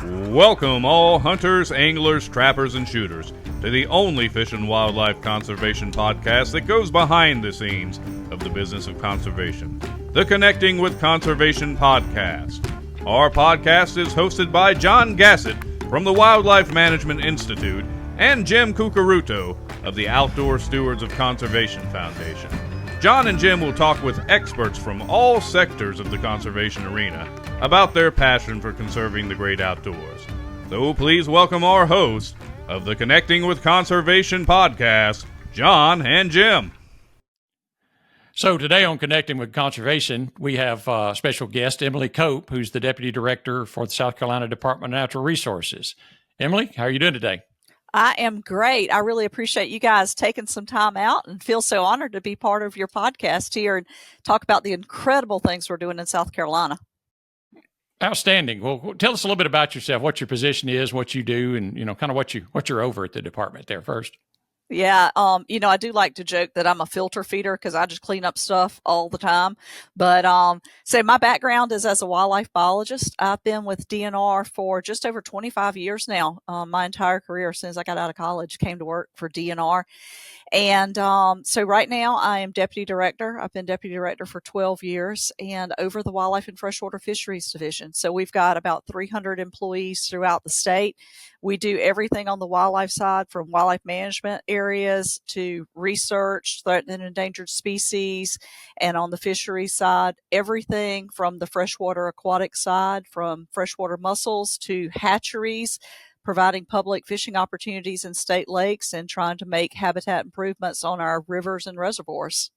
Welcome all hunters, anglers, trappers, and shooters to the only fish and wildlife conservation podcast that goes behind the scenes of the business of conservation, the Connecting with Conservation podcast. Our podcast is hosted by John Gassett from the Wildlife Management Institute and Jim Cucaruto of the Outdoor Stewards of Conservation Foundation. John and Jim will talk with experts from all sectors of the conservation arena about their passion for conserving the great outdoors. So please welcome our hosts of the Connecting with Conservation podcast, John and Jim. So today on Connecting with Conservation, we have special guest Emily Cope, who's the Deputy Director for the South Carolina Department of Natural Resources. Emily, how are you doing today? I am great. I really appreciate you guys taking some time out and feel so honored to be part of your podcast here and talk about the incredible things we're doing in South Carolina. Outstanding. Well, tell us a little bit about yourself, what your position is, what you do, and kind of what you're over at the department there first. Yeah, I do like to joke that I'm a filter feeder because I just clean up stuff all the time. But so my background is as a wildlife biologist. I've been with DNR for just over 25 years now. My entire career, as soon as I got out of college, came to work for DNR. And so right now I am deputy director. I've been deputy director for 12 years and over the Wildlife and Freshwater Fisheries Division. So we've got about 300 employees throughout the state. We do everything on the wildlife side, from wildlife management areas to research, threatened and endangered species, and on the fisheries side, everything from the freshwater aquatic side, from freshwater mussels to hatcheries, providing public fishing opportunities in state lakes and trying to make habitat improvements on our rivers and reservoirs.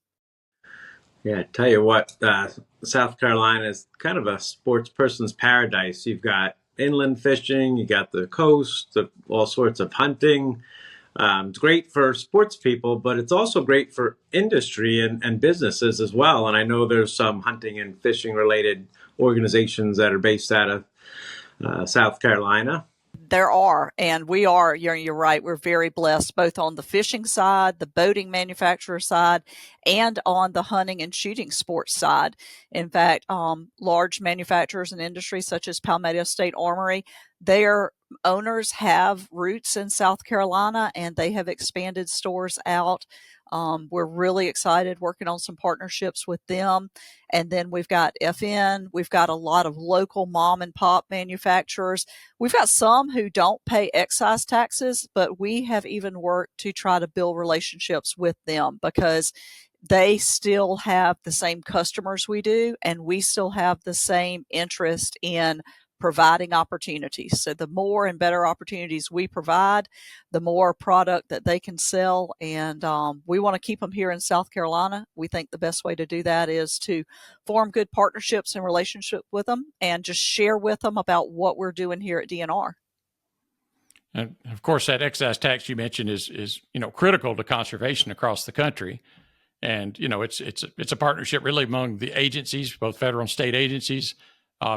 Yeah, I tell you what, South Carolina is kind of a sports person's paradise. You've got inland fishing, you got the coast, all sorts of hunting. It's great for sports people, but it's also great for industry and businesses as well. And I know there's some hunting and fishing related organizations that are based out of South Carolina. There are, and we are, you're right, we're very blessed both on the fishing side, the boating manufacturer side, and on the hunting and shooting sports side. In fact, large manufacturers and industries such as Palmetto State Armory, their owners have roots in South Carolina and they have expanded stores out. We're really excited working on some partnerships with them. And then we've got FN. We've got a lot of local mom and pop manufacturers. We've got some who don't pay excise taxes, but we have even worked to try to build relationships with them because they still have the same customers we do, and we still have the same interest in providing opportunities. So the more and better opportunities we provide, the more product that they can sell. And we want to keep them here in South Carolina. We think the best way to do that is to form good partnerships and relationship with them and just share with them about what we're doing here at DNR. And of course, that excise tax you mentioned is critical to conservation across the country. And, it's a partnership really among the agencies, both federal and state agencies,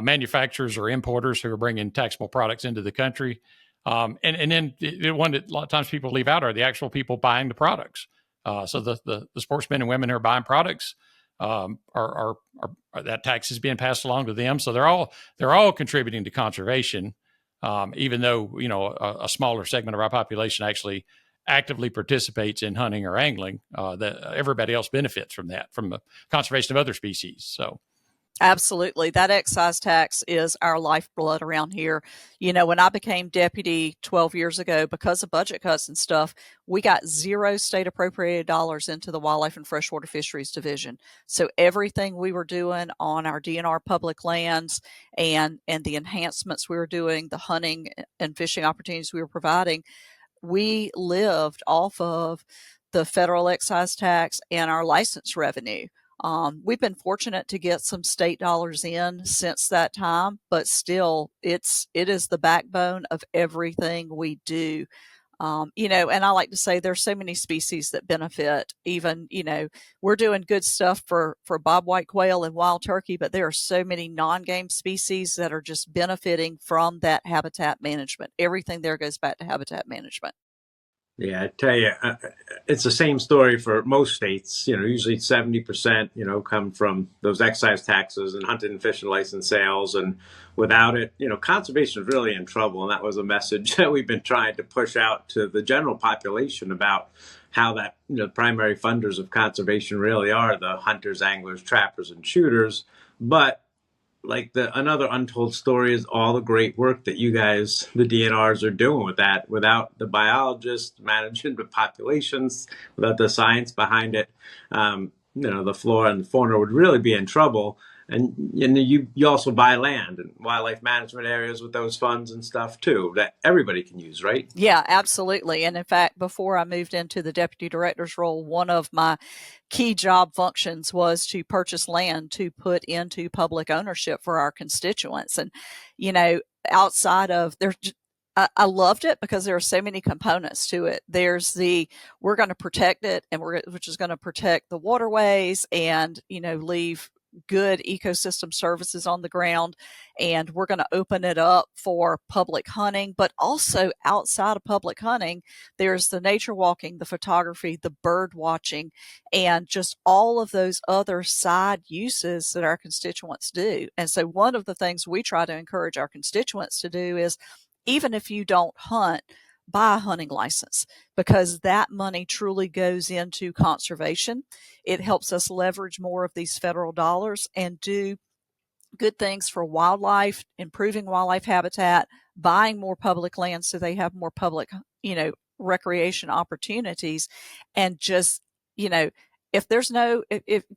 manufacturers or importers who are bringing taxable products into the country. And then the one that a lot of times people leave out are the actual people buying the products. So the sportsmen and women who are buying products are that tax is being passed along to them. So they're all contributing to conservation, even though, a smaller segment of our population actually actively participates in hunting or angling. That everybody else benefits from that, from the conservation of other species. So. Absolutely. That excise tax is our lifeblood around here. When I became deputy 12 years ago, because of budget cuts and stuff, we got zero state appropriated dollars into the Wildlife and Freshwater Fisheries Division. So everything we were doing on our DNR public lands and the enhancements we were doing, the hunting and fishing opportunities we were providing, we lived off of the federal excise tax and our license revenue. We've been fortunate to get some state dollars in since that time, but still it is the backbone of everything we do. And I like to say there's so many species that benefit. Even, we're doing good stuff for bobwhite quail and wild turkey, but there are so many non-game species that are just benefiting from that habitat management. Everything there goes back to habitat management. Yeah, I tell you, it's the same story for most states. Usually 70%, come from those excise taxes and hunting and fishing license sales. And without it, conservation is really in trouble. And that was a message that we've been trying to push out to the general population about how that, primary funders of conservation really are the hunters, anglers, trappers, and shooters. But like another untold story is all the great work that you guys, the DNRs, are doing with that. Without the biologists managing the populations, without the science behind it, the flora and the fauna would really be in trouble. And you also buy land and wildlife management areas with those funds and stuff too that everybody can use, right? Yeah, absolutely. And in fact, before I moved into the deputy director's role, one of my key job functions was to purchase land to put into public ownership for our constituents. And, outside of there, I loved it because there are so many components to it. There's we're going to protect it, and which is going to protect the waterways and, leave good ecosystem services on the ground, and we're going to open it up for public hunting. But also outside of public hunting, there's the nature walking, the photography, the bird watching, and just all of those other side uses that our constituents do. And so one of the things we try to encourage our constituents to do is, even if you don't hunt, buy a hunting license, because that money truly goes into conservation. It helps us leverage more of these federal dollars and do good things for wildlife, improving wildlife habitat, buying more public land so they have more public, recreation opportunities. And just, if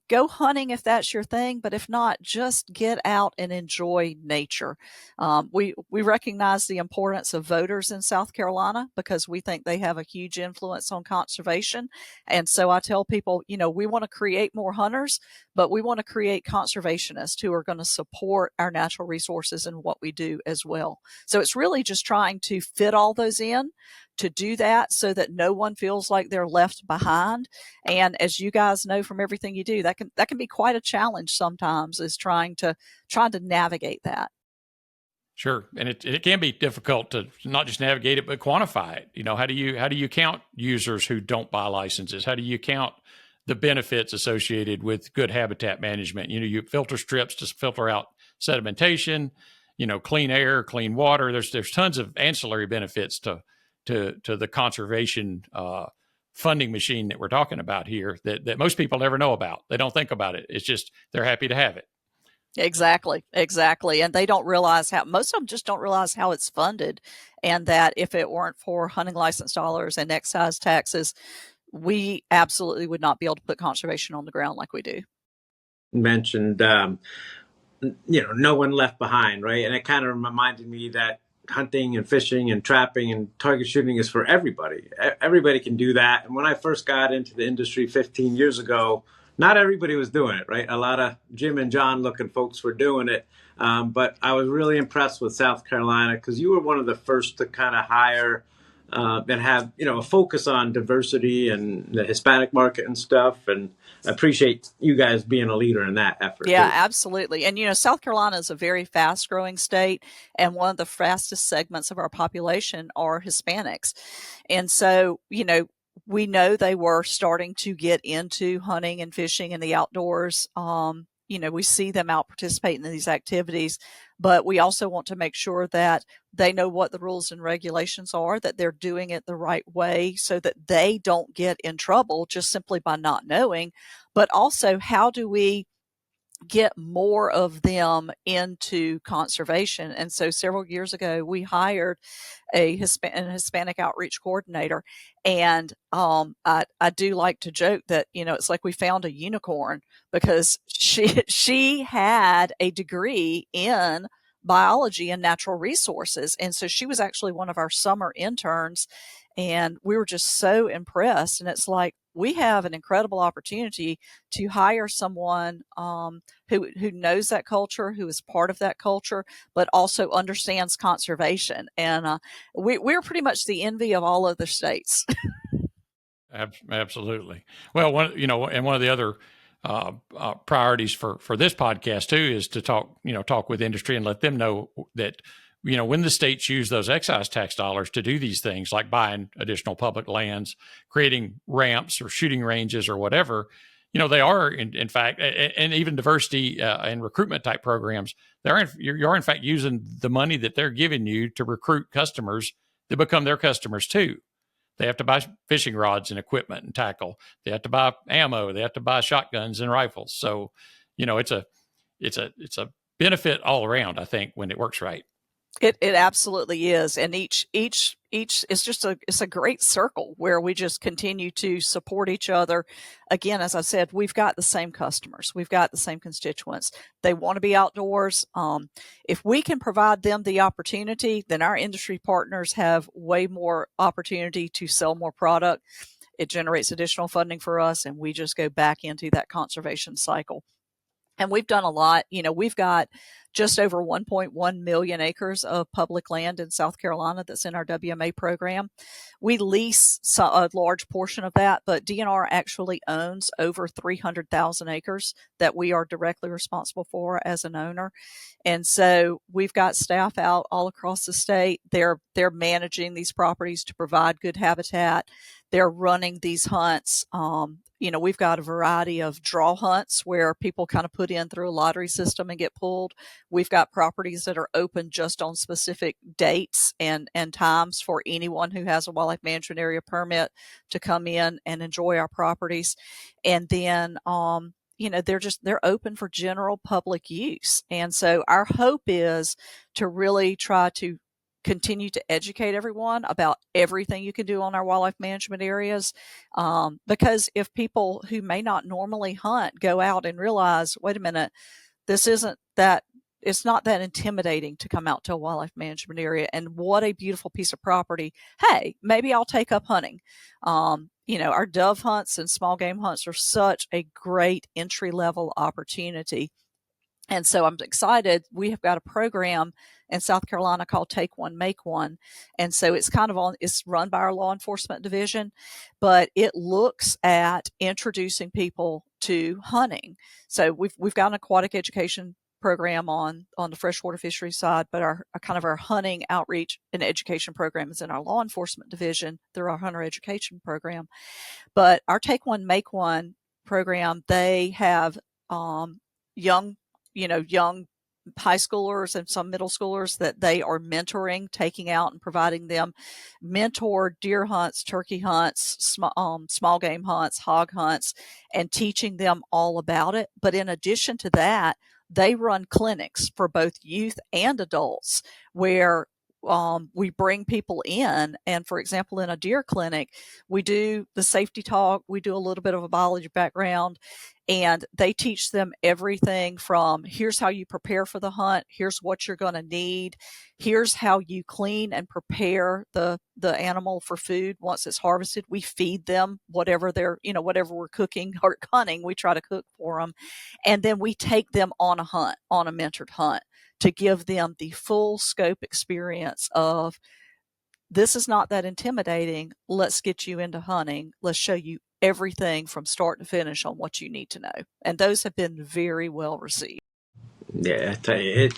go hunting if that's your thing, but if not, just get out and enjoy nature. We recognize the importance of voters in South Carolina because we think they have a huge influence on conservation. And so I tell people, we want to create more hunters, but we want to create conservationists who are going to support our natural resources and what we do as well. So it's really just trying to fit all those in to do that so that no one feels like they're left behind. And as you guys know from everything you do, that can be quite a challenge sometimes, is trying to navigate that. Sure. And it can be difficult to not just navigate it, but quantify it. How do you count users who don't buy licenses? How do you count the benefits associated with good habitat management? You filter strips to filter out sedimentation, clean air, clean water. There's tons of ancillary benefits to the conservation funding machine that we're talking about here that most people never know about. They don't think about it. It's just they're happy to have it. Exactly. And they don't realize most of them just don't realize how it's funded, and that if it weren't for hunting license dollars and excise taxes, we absolutely would not be able to put conservation on the ground like we do. Mentioned, no one left behind, right? And it kind of reminded me that hunting and fishing and trapping and target shooting is for everybody. Everybody can do that. And when I first got into the industry 15 years ago, not everybody was doing it, right? A lot of Jim and John looking folks were doing it. But I was really impressed with South Carolina because you were one of the first to kind of hire that have, a focus on diversity and the Hispanic market and stuff. And I appreciate you guys being a leader in that effort. Yeah, too. absolutely. And, South Carolina is a very fast growing state, and one of the fastest segments of our population are Hispanics. And so, we know they were starting to get into hunting and fishing in the outdoors. We see them out participating in these activities, but we also want to make sure that they know what the rules and regulations are, that they're doing it the right way so that they don't get in trouble just simply by not knowing. But also, how do we get more of them into conservation? And so several years ago, we hired a Hispanic outreach coordinator. And I do like to joke that, it's like we found a unicorn, because she had a degree in biology and natural resources. And so she was actually one of our summer interns, and we were just so impressed. And it's like, we have an incredible opportunity to hire someone who knows that culture, who is part of that culture, but also understands conservation. And we're pretty much the envy of all other states. Absolutely. Well, one of the other priorities for this podcast too is to talk with industry and let them know that when the states use those excise tax dollars to do these things, like buying additional public lands, creating ramps or shooting ranges or whatever, they are in fact, and even diversity and recruitment type programs, you're in fact using the money that they're giving you to recruit customers that become their customers too. They have to buy fishing rods and equipment and tackle. They have to buy ammo. They have to buy shotguns and rifles. So, it's a benefit all around, I think, when it works right. It absolutely is, and each is just it's a great circle where we just continue to support each other. Again, as I said, we've got the same customers, we've got the same constituents. They want to be outdoors. If we can provide them the opportunity, then our industry partners have way more opportunity to sell more product. It generates additional funding for us, and we just go back into that conservation cycle. And we've done a lot. We've got just over 1.1 million acres of public land in South Carolina that's in our WMA program. We lease a large portion of that, but DNR actually owns over 300,000 acres that we are directly responsible for as an owner. And so we've got staff out all across the state. They're managing these properties to provide good habitat. They're running these hunts. We've got a variety of draw hunts where people kind of put in through a lottery system and get pulled. We've got properties that are open just on specific dates and times for anyone who has a wildlife management area permit to come in and enjoy our properties. And then, they're open for general public use. And so our hope is to really try to continue to educate everyone about everything you can do on our wildlife management areas. Because if people who may not normally hunt go out and realize, wait a minute, it's not that intimidating to come out to a wildlife management area, and what a beautiful piece of property. Hey, maybe I'll take up hunting. Our dove hunts and small game hunts are such a great entry level opportunity. And so I'm excited. We have got a program in South Carolina called Take One, Make One. And so it's it's run by our law enforcement division, but it looks at introducing people to hunting. So we've got an aquatic education program on the freshwater fisheries side, but our hunting outreach and education program is in our law enforcement division through our hunter education program. But our Take One, Make One program, they have young high schoolers and some middle schoolers that they are mentoring, taking out and providing them mentor deer hunts, turkey hunts, small game hunts, hog hunts, and teaching them all about it. But in addition to that, they run clinics for both youth and adults where we bring people in. And for example, in a deer clinic, we do the safety talk, we do a little bit of a biology background, and they teach them everything from here's how you prepare for the hunt, here's what you're going to need, here's how you clean and prepare the animal for food once it's harvested. We feed them whatever whatever we're cooking or hunting, we try to cook for them. And then we take them on a hunt, on a mentored hunt, to give them the full scope experience of, this is not that intimidating. Let's get you into hunting. Let's show you everything from start to finish on what you need to know. And those have been very well received. Yeah, I tell you,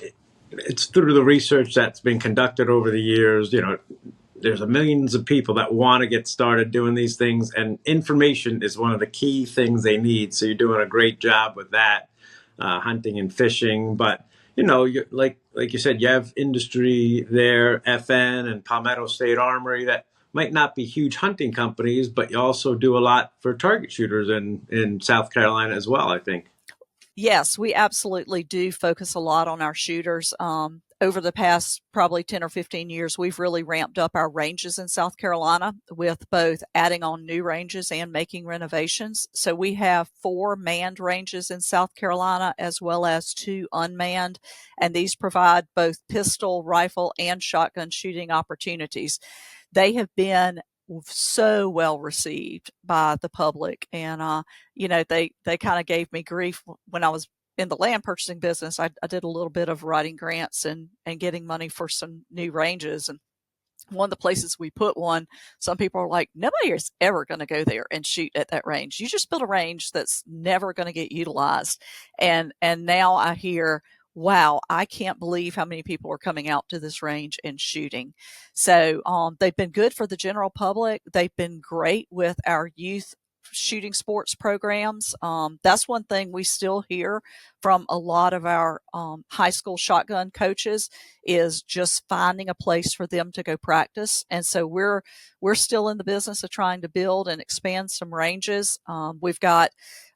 it's through the research that's been conducted over the years. There's millions of people that want to get started doing these things, and information is one of the key things they need. So you're doing a great job with that, hunting and fishing. But you're, like you said, you have industry there, FN and Palmetto State Armory, that might not be huge hunting companies, but you also do a lot for target shooters in South Carolina as well, I think. Yes, we absolutely do focus a lot on our shooters. Over the past probably 10 or 15 years, we've really ramped up our ranges in South Carolina with both adding on new ranges and making renovations. So we have 4 manned ranges in South Carolina as well as 2 unmanned, and these provide both pistol, rifle, and shotgun shooting opportunities. They have been so well received by the public, and they kind of gave me grief when I was in the land purchasing business. I did a little bit of writing grants and getting money for some new ranges, and one of the places we put one, some people are like, nobody is ever going to go there and shoot at that range. You just built a range that's never going to get utilized. And now I hear, wow, I can't believe how many people are coming out to this range and shooting. So they've been good for the general public. They've been great with our youth shooting sports programs. That's one thing we still hear from a lot of our high school shotgun coaches is just finding a place for them to go practice. And so we're still in the business of trying to build and expand some ranges. We've got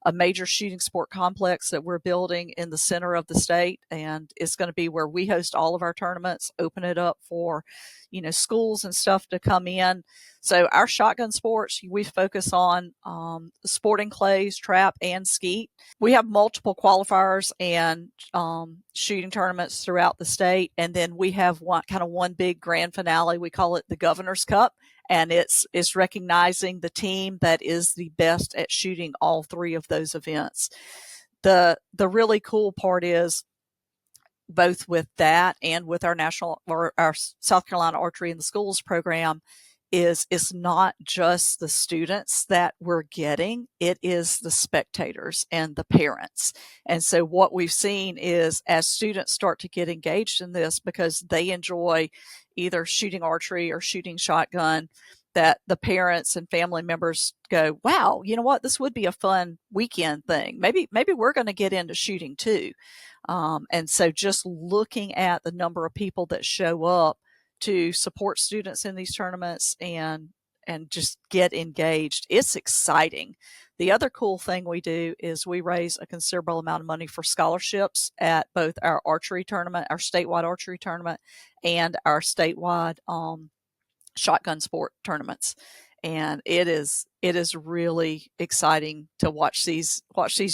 a major shooting sport complex that we're building in the center of the state, and it's going to be where we host all of our tournaments, open it up for, schools and stuff to come in. So our shotgun sports, we focus on sporting clays, trap, and skeet. We have multiple qualifiers and shooting tournaments throughout the state, and then we have one big grand finale. We call it the Governor's Cup, and it's recognizing the team that is the best at shooting all three of those events. The really cool part is, both with that and with our our South Carolina Archery in the Schools program, is it's not just the students that we're getting, it is the spectators and the parents. And so what we've seen is, as students start to get engaged in this because they enjoy either shooting archery or shooting shotgun, that the parents and family members go, wow, you know what, this would be a fun weekend thing. Maybe we're going to get into shooting too. And so just looking at the number of people that show up to support students in these tournaments and just get engaged, it's exciting. The other cool thing we do is we raise a considerable amount of money for scholarships at both our archery tournament, our statewide archery tournament, and our statewide shotgun sport tournaments. And it is really exciting to watch these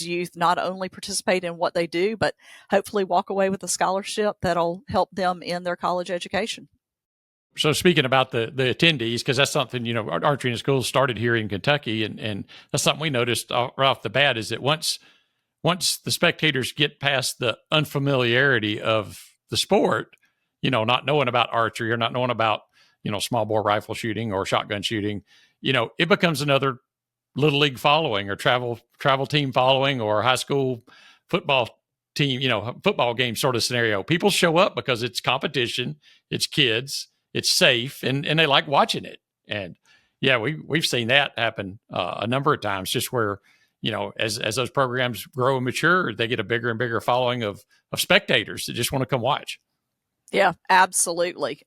youth not only participate in what they do, but hopefully walk away with a scholarship that'll help them in their college education. So speaking about the attendees, because that's something, Archery in the Schools started here in Kentucky, and that's something we noticed right off the bat, is that once the spectators get past the unfamiliarity of the sport, not knowing about archery or not knowing about, small bore rifle shooting or shotgun shooting, it becomes another little league following or travel team following or high school football team, football game sort of scenario. People show up because it's competition, it's kids, it's safe, and they like watching it. And yeah, we've seen that happen a number of times, just where, as those programs grow and mature, they get a bigger and bigger following of spectators that just want to come watch. Yeah, absolutely.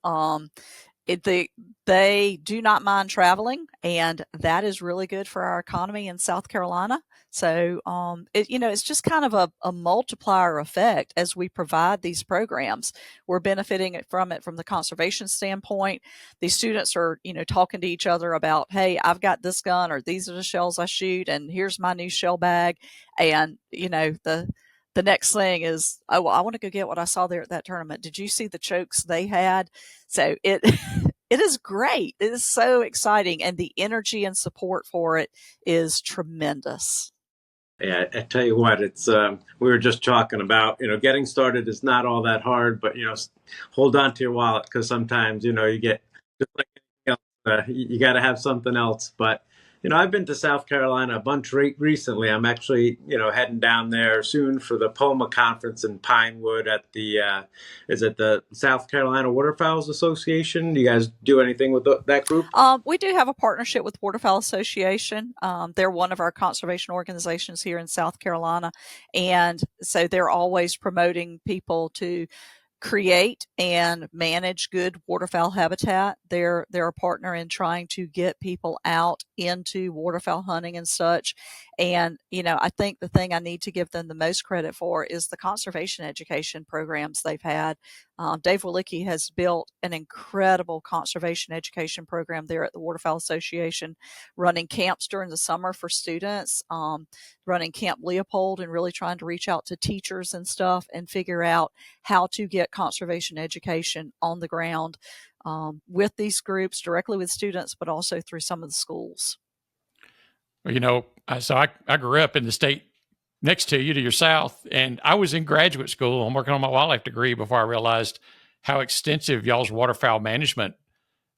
They do not mind traveling, and that is really good for our economy in South Carolina. So, it's just kind of a multiplier effect as we provide these programs. We're benefiting from it from the conservation standpoint. These students are, talking to each other about, hey, I've got this gun, or these are the shells I shoot, and here's my new shell bag. And, the next thing is, oh, well, I want to go get what I saw there at that tournament. Did you see the chokes they had? So it is great. It is so exciting, and the energy and support for it is tremendous. Yeah, I tell you what, it's we were just talking about, getting started is not all that hard, but hold on to your wallet, because sometimes you get, just like anything else, you got to have something else. But I've been to South Carolina a bunch recently. I'm actually heading down there soon for the POMA conference in Pinewood at the is it the South Carolina Waterfowl Association? Do you guys do anything with that group? We do have a partnership with Waterfowl Association. They're one of our conservation organizations here in South Carolina, and so they're always promoting people to create and manage good waterfowl habitat. They're a partner in trying to get people out into waterfowl hunting and such. And, I think the thing I need to give them the most credit for is the conservation education programs they've had. Dave Walicki has built an incredible conservation education program there at the Waterfowl Association, running camps during the summer for students, running Camp Leopold, and really trying to reach out to teachers and stuff and figure out how to get conservation education on the ground with these groups, directly with students, but also through some of the schools. So I grew up in the state next to you, to your south, and I was in graduate school. I'm working on my wildlife degree before I realized how extensive y'all's waterfowl management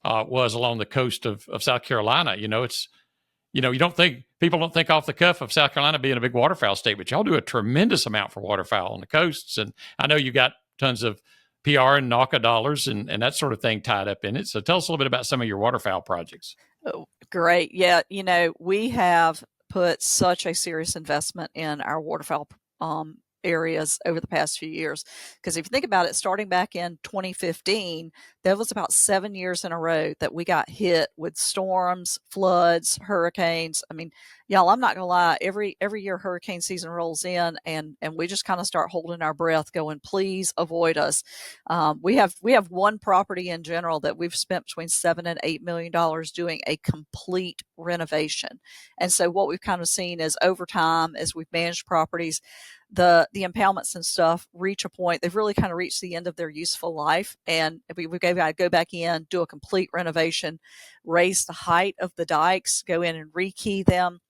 was along the coast of South Carolina. You don't think people don't think off the cuff of South Carolina being a big waterfowl state, but y'all do a tremendous amount for waterfowl on the coasts. And I know you got tons of PR and NACA dollars and that sort of thing tied up in it. So tell us a little bit about some of your waterfowl projects. Oh, great. Yeah. We have put such a serious investment in our waterfowl areas over the past few years. Because if you think about it, starting back in 2015, there was about 7 years in a row that we got hit with storms, floods, hurricanes. I mean, y'all, I'm not gonna lie, every year hurricane season rolls in and we just kind of start holding our breath going, please avoid us. We have one property in general that we've spent between $7 and $8 million doing a complete renovation. And so what we've kind of seen is over time, as we've managed properties, the impoundments and stuff reach a point, they've really kind of reached the end of their useful life. And we've got to go back in, do a complete renovation, raise the height of the dikes, go in and rekey them,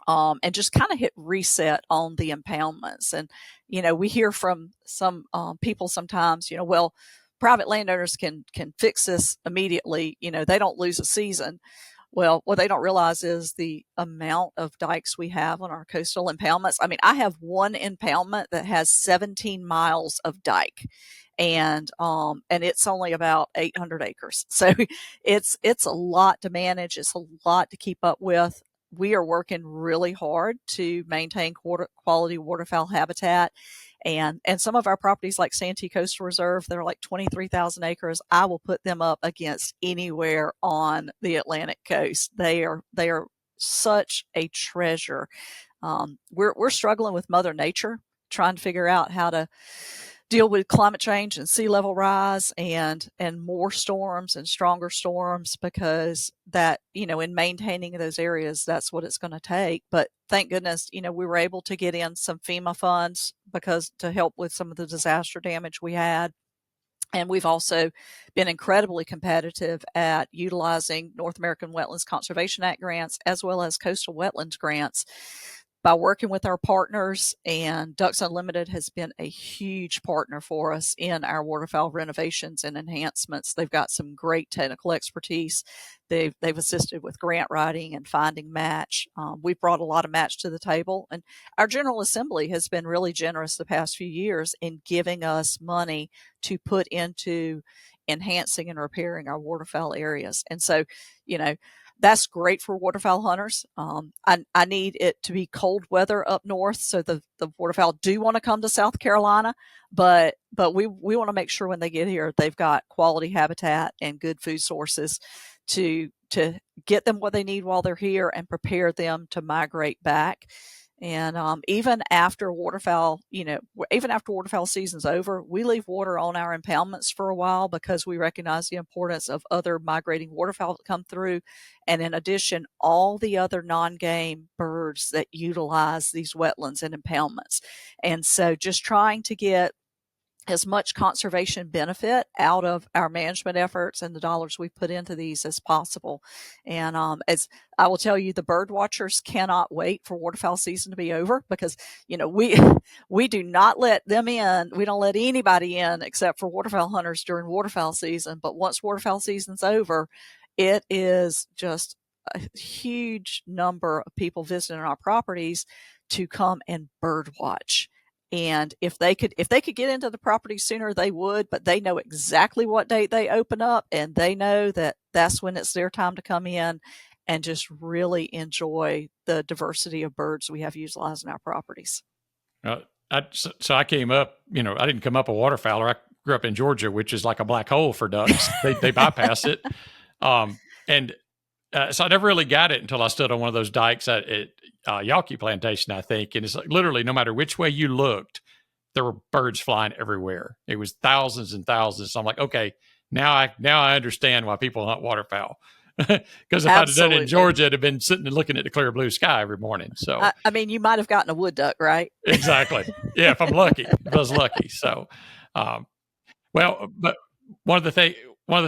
and just kind of hit reset on the impoundments. And, we hear from some people sometimes, well, private landowners can fix this immediately. They don't lose a season. Well, what they don't realize is the amount of dikes we have on our coastal impoundments. I mean, I have one impoundment that has 17 miles of dike, and it's only about 800 acres. So it's a lot to manage. It's a lot to keep up with. We are working really hard to maintain quality waterfowl habitat. And some of our properties like Santee Coastal Reserve, they're like 23,000 acres. I will put them up against anywhere on the Atlantic coast. They are such a treasure. We're struggling with Mother Nature, trying to figure out how to deal with climate change and sea level rise and more storms and stronger storms, because that, in maintaining those areas, that's what it's going to take. But thank goodness, we were able to get in some FEMA funds because to help with some of the disaster damage we had. And we've also been incredibly competitive at utilizing North American Wetlands Conservation Act grants as well as coastal wetlands grants by working with our partners. And Ducks Unlimited has been a huge partner for us in our waterfowl renovations and enhancements. They've got some great technical expertise. They've assisted with grant writing and finding match. We've brought a lot of match to the table, and our General Assembly has been really generous the past few years in giving us money to put into enhancing and repairing our waterfowl areas. And so, that's great for waterfowl hunters. I need it to be cold weather up north, so the waterfowl do want to come to South Carolina, but we want to make sure when they get here, they've got quality habitat and good food sources to get them what they need while they're here and prepare them to migrate back. And even after waterfowl season's over, we leave water on our impoundments for a while because we recognize the importance of other migrating waterfowl that come through. And in addition, all the other non-game birds that utilize these wetlands and impoundments. And so just trying to get as much conservation benefit out of our management efforts and the dollars we put into these as possible. And as I will tell you, the bird watchers cannot wait for waterfowl season to be over, because we do not let them in. We don't let anybody in except for waterfowl hunters during waterfowl season. But once waterfowl season's over, it is just a huge number of people visiting our properties to come and bird watch. And if they could get into the property sooner, they would, but they know exactly what date they open up, and they know that that's when it's their time to come in and just really enjoy the diversity of birds we have utilizing our properties. So I came up, I didn't come up a waterfowler. I grew up in Georgia, which is like a black hole for ducks. They bypass it. So I never really got it until I stood on one of those dikes at Yawkey Plantation, I think. And it's like literally no matter which way you looked, there were birds flying everywhere. It was thousands and thousands. So I'm like, okay, now I understand why people hunt waterfowl. Because if I'd have done it in Georgia, I'd have been sitting and looking at the clear blue sky every morning. So I mean, you might have gotten a wood duck, right? Exactly. Yeah, if I'm lucky. If I was lucky. So, but one of the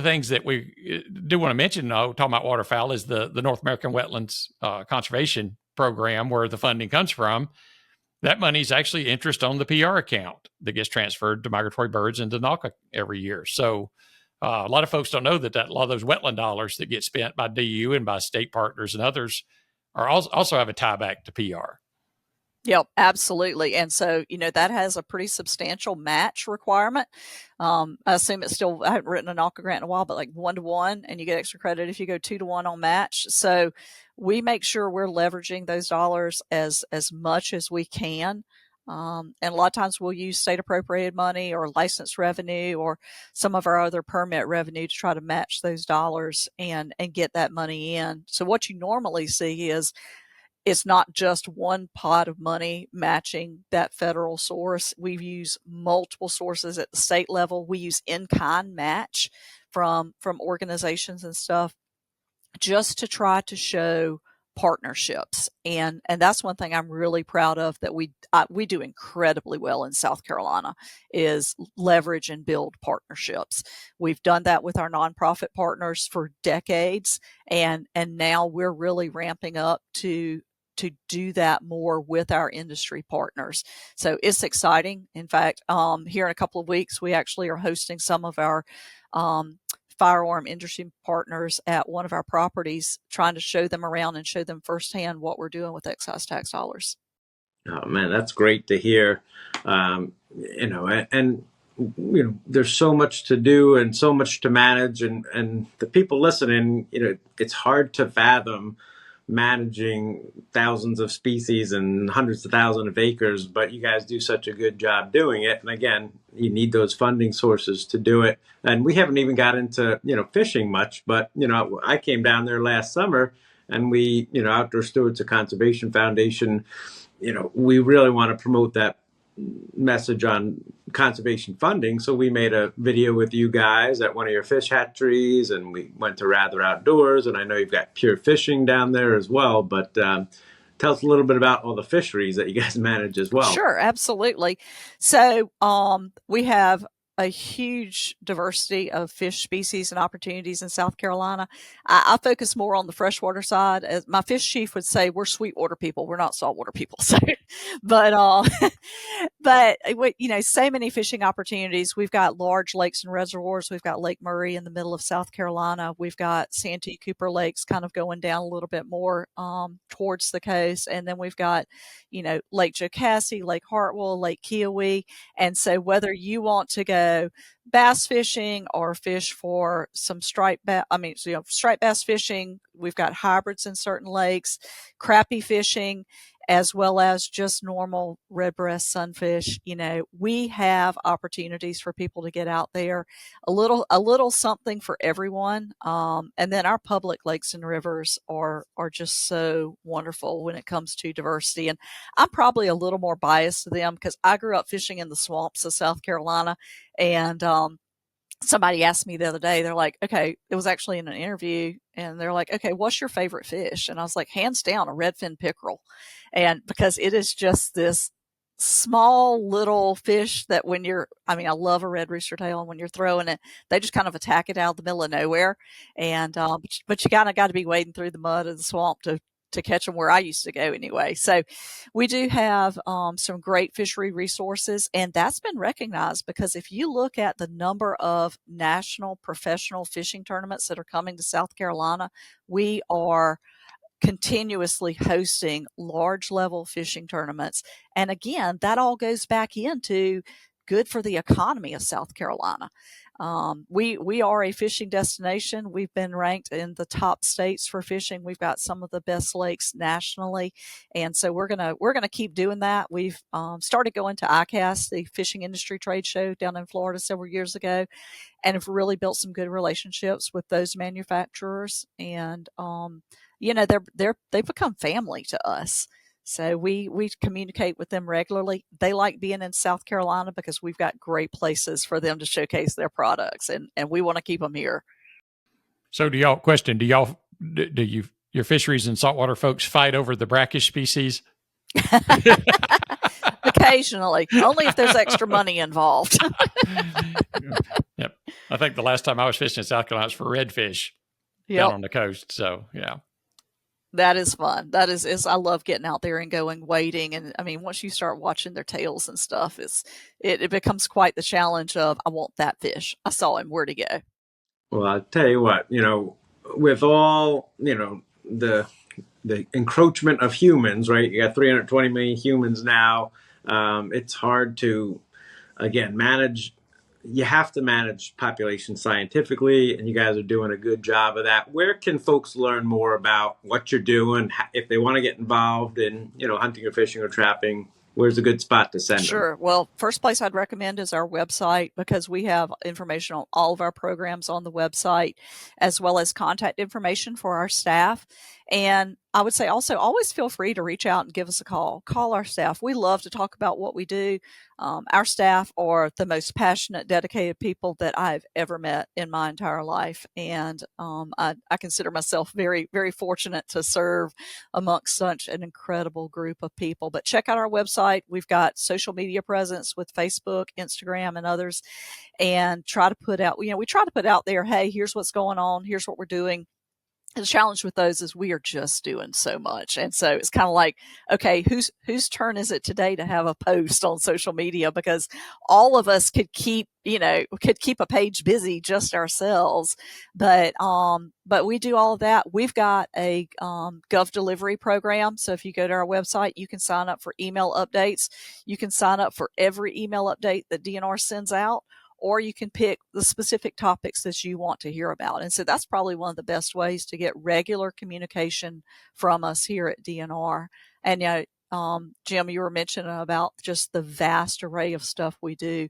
things that we do want to mention, talking about waterfowl, is the North American Wetlands Conservation Program, where the funding comes from. That money is actually interest on the PR account that gets transferred to migratory birds into NACA every year. So a lot of folks don't know that a lot of those wetland dollars that get spent by DU and by state partners and others are also have a tie back to PR. Yep, absolutely. And so, that has a pretty substantial match requirement. I assume it's still, I haven't written an ALCA grant in a while, but like 1-to-1, and you get extra credit if you go 2-to-1 on match. So we make sure we're leveraging those dollars as much as we can. And a lot of times we'll use state appropriated money or license revenue or some of our other permit revenue to try to match those dollars and get that money in. So what you normally see is it's not just one pot of money matching that federal source. We use multiple sources at the state level. We use in-kind match from organizations and stuff just to try to show partnerships. And that's one thing I'm really proud of that we do incredibly well in South Carolina is leverage and build partnerships. We've done that with our nonprofit partners for decades, and now we're really ramping up to do that more with our industry partners. So it's exciting. In fact, here in a couple of weeks, we actually are hosting some of our firearm industry partners at one of our properties, trying to show them around and show them firsthand what we're doing with excise tax dollars. Oh man, that's great to hear. And there's so much to do and so much to manage, and the people listening, it's hard to fathom managing thousands of species and hundreds of thousands of acres, but you guys do such a good job doing it. And again, you need those funding sources to do it. And we haven't even got into, fishing much, but, I came down there last summer and we, Outdoor Stewards of Conservation Foundation, we really want to promote that message on conservation funding. So we made a video with you guys at one of your fish hatcheries, and we went to Rather Outdoors, and I know you've got Pure Fishing down there as well, but tell us a little bit about all the fisheries that you guys manage as well. Sure, absolutely. So we have a huge diversity of fish species and opportunities in South Carolina. I focus more on the freshwater side. As my fish chief would say, we're sweetwater people. We're not saltwater people. So, but so many fishing opportunities. We've got large lakes and reservoirs. We've got Lake Murray in the middle of South Carolina. We've got Santee Cooper Lakes kind of going down a little bit more towards the coast. And then we've got, Lake Jocassee, Lake Hartwell, Lake Kiowee. And so whether you want to go bass fishing or fish for some striped bass fishing, we've got hybrids in certain lakes, crappie fishing, as well as just normal redbreast sunfish. We have opportunities for people to get out there, a little something for everyone. And then our public lakes and rivers are just so wonderful when it comes to diversity. And I'm probably a little more biased to them because I grew up fishing in the swamps of South Carolina. And somebody asked me the other day, they're like, okay, it was actually in an interview, and they're like, okay, what's your favorite fish? And I was like, hands down, a redfin pickerel. And because it is just this small little fish that I love a red rooster tail, and when you're throwing it, they just kind of attack it out of the middle of nowhere. And, but you kind of got to be wading through the mud of the swamp to catch them where I used to go anyway. So we do have some great fishery resources, and that's been recognized because if you look at the number of national professional fishing tournaments that are coming to South Carolina, we are continuously hosting large level fishing tournaments. And again, that all goes back into good for the economy of South Carolina. We are a fishing destination. We've been ranked in the top states for fishing. We've got some of the best lakes nationally, and so we're gonna keep doing that. We've started going to ICAST, the fishing industry trade show down in Florida several years ago, and have really built some good relationships with those manufacturers. And they've become family to us. So we communicate with them regularly. They like being in South Carolina because we've got great places for them to showcase their products, and we want to keep them here. So do your fisheries and saltwater folks fight over the brackish species? Occasionally, only if there's extra money involved. Yep. I think the last time I was fishing in South Carolina was for redfish down on the coast. So, yeah. That is fun. That is I love getting out there and going wading. And I mean, once you start watching their tails and stuff, it becomes quite the challenge of, I want that fish. I saw him. Where'd he go? Well, I'll tell you what, with all, the encroachment of humans, right? You got 320 million humans now. It's hard to, again, manage. You have to manage population scientifically, and you guys are doing a good job of that. Where can folks learn more about what you're doing if they want to get involved in, hunting or fishing or trapping? Where's a good spot to send them? Sure. Well, first place I'd recommend is our website, because we have information on all of our programs on the website, as well as contact information for our staff. And I would say also always feel free to reach out and give us a call. Call our staff. We love to talk about what we do. Our staff are the most passionate, dedicated people that I've ever met in my entire life. And I consider myself very, very fortunate to serve amongst such an incredible group of people. But check out our website. We've got social media presence with Facebook, Instagram, and others, and try to put out, we try to put out there, hey, here's what's going on. Here's what we're doing. The challenge with those is we are just doing so much. And so it's kind of like, okay, whose turn is it today to have a post on social media? Because all of us could keep a page busy just ourselves. But we do all of that. We've got a Gov delivery program. So if you go to our website, you can sign up for email updates. You can sign up for every email update that DNR sends out, or you can pick the specific topics that you want to hear about. And so that's probably one of the best ways to get regular communication from us here at DNR. And, Jim, you were mentioning about just the vast array of stuff we do.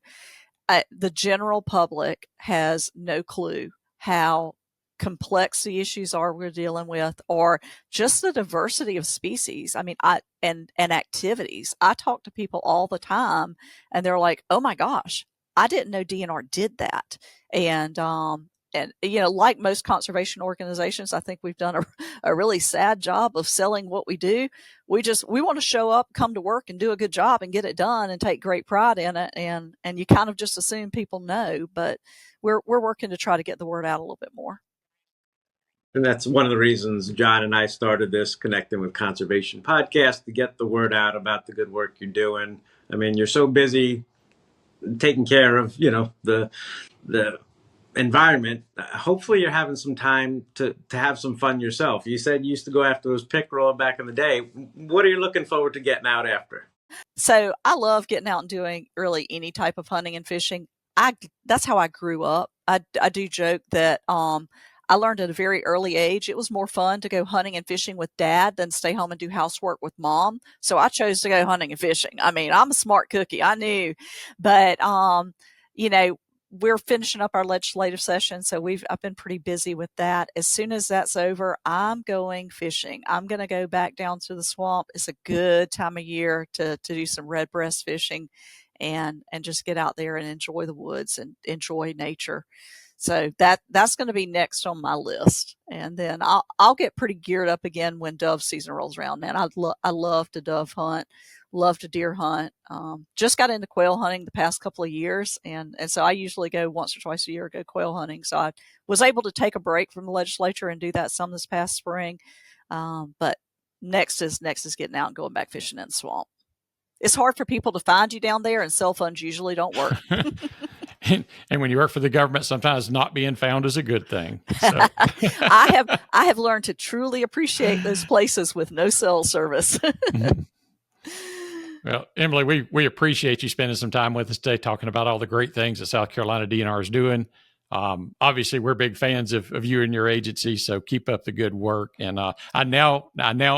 The general public has no clue how complex the issues are we're dealing with, or just the diversity of species. I mean, and activities. I talk to people all the time, and they're like, oh my gosh, I didn't know DNR did that. And like most conservation organizations, I think we've done a really sad job of selling what we do. We want to show up, come to work, and do a good job and get it done and take great pride in it. And you kind of just assume people know, but we're working to try to get the word out a little bit more. And that's one of the reasons John and I started this Connecting with Conservation podcast, to get the word out about the good work you're doing. I mean, you're so busy taking care of, the environment. Hopefully you're having some time to have some fun yourself. You said you used to go after those pickerel back in the day. What are you looking forward to getting out after? So I love getting out and doing really any type of hunting and fishing. That's how I grew up. I do joke that I learned at a very early age it was more fun to go hunting and fishing with Dad than stay home and do housework with Mom. So I chose to go hunting and fishing. I mean, I'm a smart cookie. I knew. But, we're finishing up our legislative session, so I've been pretty busy with that. As soon as that's over, I'm going fishing. I'm going to go back down to the swamp. It's a good time of year to do some red breast fishing and just get out there and enjoy the woods and enjoy nature. So that's going to be next on my list. And then I'll get pretty geared up again when dove season rolls around, man. I love to dove hunt, love to deer hunt. Just got into quail hunting the past couple of years. And so I usually go once or twice a year, go quail hunting. So I was able to take a break from the legislature and do that some this past spring. But next is getting out and going back fishing in the swamp. It's hard for people to find you down there, and cell phones usually don't work. And when you work for the government, sometimes not being found is a good thing. So. I have learned to truly appreciate those places with no cell service. Mm-hmm. Well, Emily, we appreciate you spending some time with us today, talking about all the great things that South Carolina DNR is doing. Obviously, we're big fans of you and your agency, so keep up the good work. And I now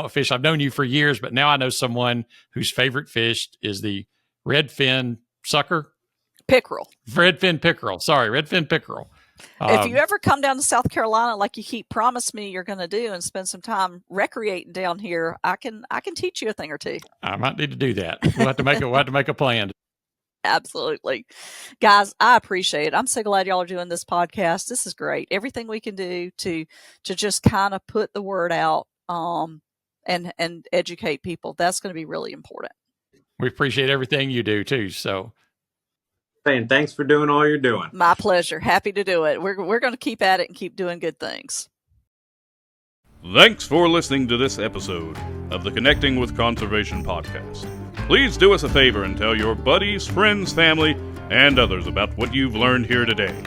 fish. I've known you for years, but now I know someone whose favorite fish is the redfin sucker. Pickerel. Redfin pickerel. Sorry, redfin pickerel. If you ever come down to South Carolina, like you keep promised me you're going to do, and spend some time recreating down here, I can teach you a thing or two. I might need to do that. We'll have to make a plan. Absolutely. Guys, I appreciate it. I'm so glad y'all are doing this podcast. This is great. Everything we can do to just kind of put the word out and educate people, that's going to be really important. We appreciate everything you do too. So saying thanks for doing all you're doing. My pleasure. Happy to do it. We're going to keep at it and keep doing good things. Thanks for listening to this episode of the Connecting with Conservation podcast. Please do us a favor and tell your buddies, friends, family, and others about what you've learned here today.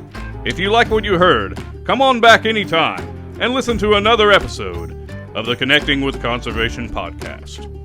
If you like what you heard, come on back anytime and listen to another episode of the Connecting with Conservation podcast.